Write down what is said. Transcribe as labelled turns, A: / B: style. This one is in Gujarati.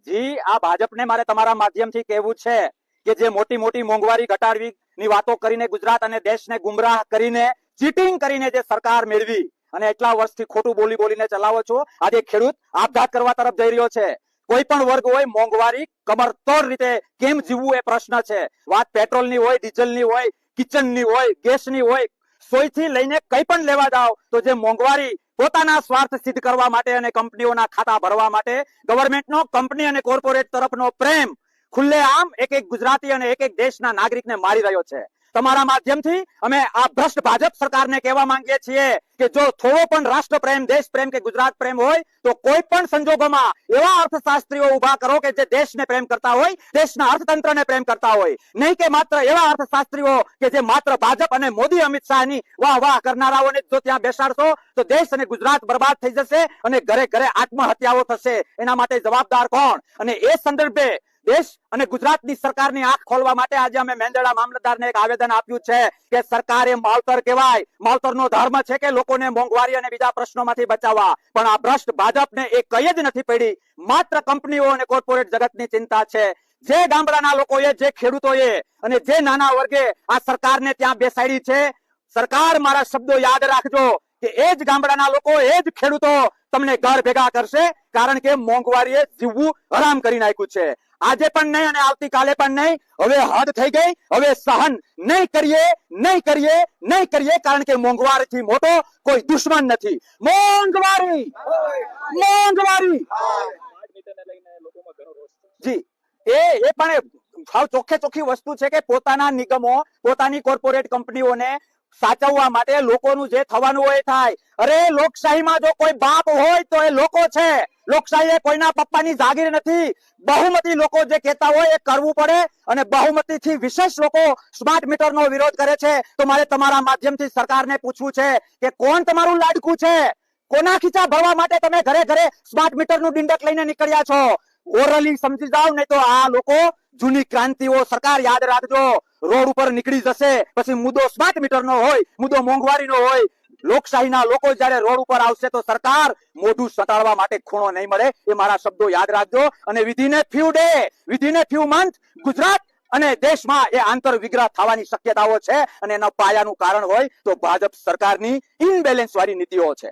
A: જી આ ભાજપને મારે તમારા માધ્યમથી કહેવું છે કે જે મોટી મોટી મોંઘવારી ઘટાડવીની વાતો કરીને ગુજરાત અને દેશને ગુમરાહ કરીને ચીટિંગ કરીને જે સરકાર મેળવી અને એટલા વર્ષથી ખોટું બોલી બોલીને ચલાવો છો, આજે ખેડૂત આપઘાત કરવા તરફ જઈ રહ્યો છે. કોઈ પણ વર્ગ હોય, મોંઘવારી કમરતોડ રીતે કેમ જીવવું એ પ્રશ્ન છે. વાત પેટ્રોલની હોય, ડીઝલની હોય, કિચનની હોય, ગેસની હોય, સોયથી લઈને કંઈ પણ લેવા જાઓ તો જે મોંઘવારી પોતાના સ્વાર્થ સિદ્ધ કરવા માટે અને કંપનીઓના ખાતા ભરવા માટે ગવર્નમેન્ટનો કંપની અને કોર્પોરેટ તરફનો પ્રેમ ખુલ્લેઆમ એક એક ગુજરાતી અને એક એક દેશના નાગરિકને મારી રહ્યો છે. તમારા માધ્યમથી અમે આ ભ્રષ્ટ ભાજપ સરકારને કહેવા માંગીએ છીએ કે જો થોડો પણ રાષ્ટ્ર પ્રેમ, દેશ પ્રેમ કે ગુજરાત પ્રેમ હોય તો કોઈ પણ સંજોગોમાં એવા અર્થશાસ્ત્રીઓ ઉભા કરો કે જે દેશને પ્રેમ કરતા હોય, દેશના અર્થતંત્રને પ્રેમ કરતા હોય, નહીં કે માત્ર એવા અર્થશાસ્ત્રીઓ કે જે માત્ર ભાજપ અને મોદી અમિત શાહની વાહ વાહ કરનારાઓને જો ત્યાં બેસાડશો તો દેશ અને ગુજરાત બરબાદ થઈ જશે અને ઘરે ઘરે આત્મહત્યાઓ થશે. એના માટે જવાબદાર કોણ? અને એ સંદર્ભે દેશ અને ગુજરાતની સરકારની આંખ ખોલવા માટે આજે અમે મેંદરડા મામલતદારને એક આવેદન આપ્યું છે કે સરકાર એ માવતર કહેવાય. માવતરનો ધર્મ છે કે લોકોને મોંઘવારી અને બીજા પ્રશ્નોમાંથી બચાવવા, પણ આ ભ્રષ્ટ ભાજપને એ કઈ જ નથી પડી. માત્ર કંપનીઓ અને કોર્પોરેટ જગતની ચિંતા છે. જે ગામડાના લોકોએ, જે ખેડૂતોએ અને જે નાના વર્ગે આ સરકારને ત્યાં બેસાડી છે, સરકાર મારા શબ્દો યાદ રાખજો કે એ જ ગામડાના લોકો, એ જ ખેડૂતો તમને ઘર ભેગા કરશે, કારણ કે મોંઘવારીએ જીવવું હરામ કરી નાખ્યું છે. આજે પણ નહીં અને આવતીકાલે પણ નહીં. હવે હદ થઈ ગઈ. હવે સહન નહીં કરીએ, નહીં કરીએ, નહીં કરીએ, કારણ કે મોંઘવારીથી મોટો કોઈ દુશ્મન નથી. મોંઘવારી, મોંઘવારી. જી એ પણ સાવ ચોખ્ખે ચોખ્ખી વસ્તુ છે કે પોતાના નિગમો, પોતાની કોર્પોરેટ કંપનીઓને સાચવવા માટે લોકોનું જે થવાનું હોય થાય. અરે લોકશાહીમાં જો કોઈ બાપ હોય તો એ લોકો છે. લોકશાહી એ કોઈના પપ્પાની જાગીર નથી. બહુમતી લોકો જે કહેતા હોય એ કરવું પડે. અને બહુમતીથી વિશેષ લોકો સ્માર્ટ મીટરનો વિરોધ કરે છે. તો મારે તમારા માધ્યમથી સરકારને પૂછવું છે કે કોણ તમારું લાડકું છે? કોના ખીચા ભરવા માટે તમે ઘરે ઘરે સ્માર્ટ મીટરનું ડીંડક લઈને નીકળ્યા છો? ઓરલી સમજી જાવ, નહીં તો આ લોકો જૂની ક્રાંતિઓ સરકાર યાદ રાખજો રોડ ઉપર નીકળી જશે. પછી મુદ્દો સ્માર્ટ મીટરનો હોય, મુદ્દો મોંઘવારીનો હોય. લોકશાહીના લોકો જયારે રોડ ઉપર આવશે તો સરકાર મોઢું સટાડવા માટે ખૂણો નહીં મળે. એ મારા શબ્દો યાદ રાખજો. અને વિધિન એ ફ્યુ ડે, વિધિન એ ફ્યુ મંથ ગુજરાત અને દેશમાં એ આંતર વિગ્રહ થવાની શક્યતાઓ છે. અને એના પાયાનું કારણ હોય તો ભાજપ સરકારની ઇનબેલેન્સ વાળી નીતિઓ છે.